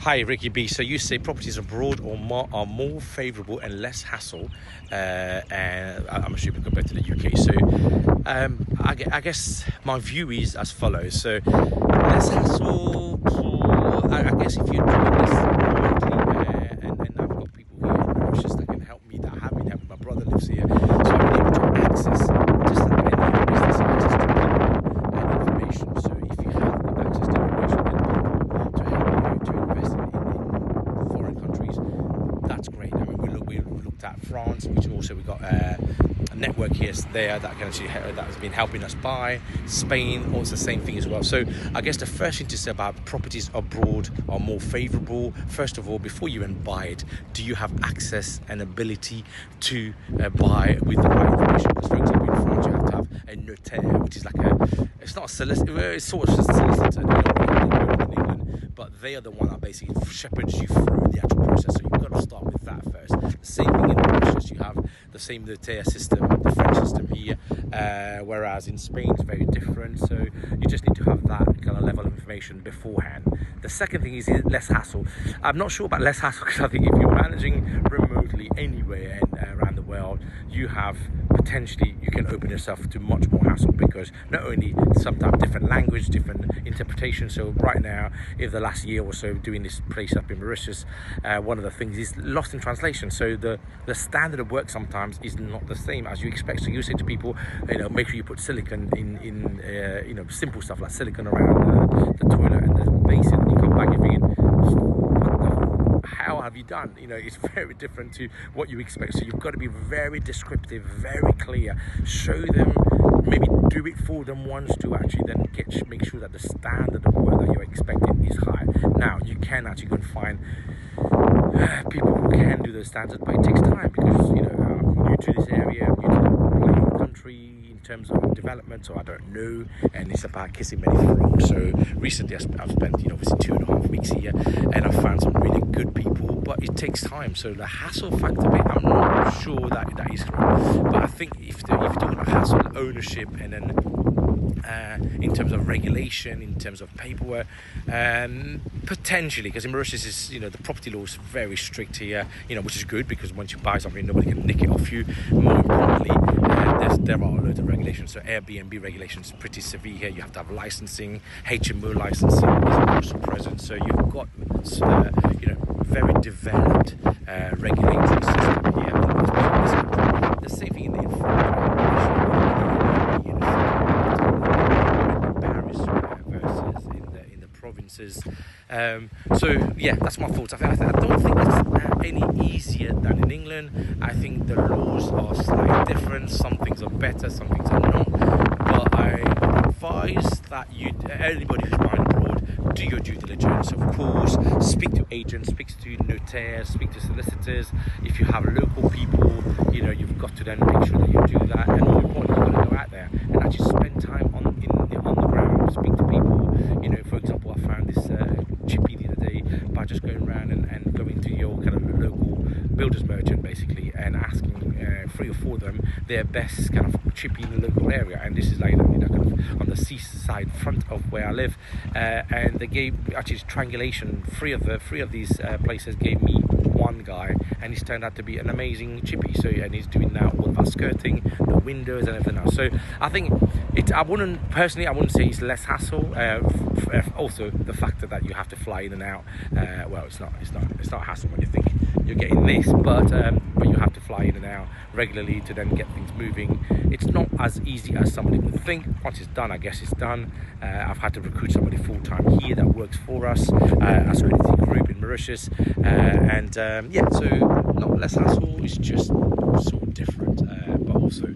Hi, Ricky B. So you say properties abroad are more favourable and less hassle, and I'm assuming compared to the UK. So I guess my view is as follows. So less hassle. I guess if you're doing this remotely, and I've got people here in Mauritius that can help me, that have been helping. My brother lives here, so I've been able to access just like any other business, access to people and information. So if you have got access to information and people to help you to invest in foreign countries, that's great. I mean, we looked at France, which also we got a network here there that can actually that has been helping us buy. Spain, also the same thing as well. So I guess the first thing to say about properties abroad are more favourable. First of all, before you even buy it, do you have access and ability to buy with the right information? Because for example, in France, you have to have a notaire, which is like it's not a solicitor, it's sort of just a solicitor, in England, but they are the one that basically shepherds you through the actual process. So you've got to start with that first. The same thing in Mauritius, you have the same notaire system, the French system here, whereas in Spain it's very different. So you just need to have that kind of level of information beforehand. The second thing is less hassle. I'm not sure about less hassle because I think if you're managing remotely anywhere and around the world, you can open yourself to much more hassle, because not only sometimes different language, different interpretation. So right now, if the last year or so doing this place up in Mauritius, one of the things is lost in translation. So the standard of work sometimes is not the same as you expect. So you say to people, make sure you put silicone in simple stuff like silicone around the toilet and the basin, and you come back, you're thinking, how have you done? It's very different to what you expect. So you've got to be very descriptive, very clear. Show them, maybe do it for them once to actually then make sure that the standard of work that you're expecting is high. Now, you can actually go and find people who can do those standards, but it takes time because, I'm new to this area, I'm new to the country in terms of development, so I don't know, and it's about kissing many frogs. So recently I've spent, obviously 2.5 weeks here, and I've found some really good people, but it takes time. So the hassle factor bit, I'm not sure that is correct, but I think if you're talking about hassle, ownership, and then in terms of regulation, in terms of paperwork, potentially, because in Mauritius is, the property law is very strict here, which is good, because once you buy something, nobody can nick it off you. More importantly, there are loads of regulations. So Airbnb regulations are pretty severe here. You have to have licensing, HMO licensing is also present. So you've got, very developed regulating system here. The same thing in provinces. So yeah, that's my thoughts. I don't think it's any easier than in England. I think the laws are slightly different. Some things are better, some things are not. But I advise that anybody who's buying abroad, do your due diligence. Of course, speak to agents, speak to notaires, speak to solicitors. If you have local people, you've got to then make sure that you do that. And more importantly, you've got to go out there and actually spend time on the ground, speak to people. For example, I found this chippy the other day by just going around and going to your kind of local builder's merchant basically and asking 3 or 4 of them their best kind of chippy in the local area. And this is like kind of on the seaside front of where I live, and they gave actually triangulation. Three of these places gave me one guy, and he's turned out to be an amazing chippy. So, and he's doing now all of our skirting, the windows and everything else. So I think I wouldn't say it's less hassle. Also the factor that you have to fly in and out, it's not hassle when you think you're getting this, but you have to fly in and out regularly to then get things moving. It's not as easy as somebody would think. Once it's done, I guess it's done. I've had to recruit somebody full-time here that works for us as Quiddity Group in Mauritius, so not less hassle, it's just sort of different, but also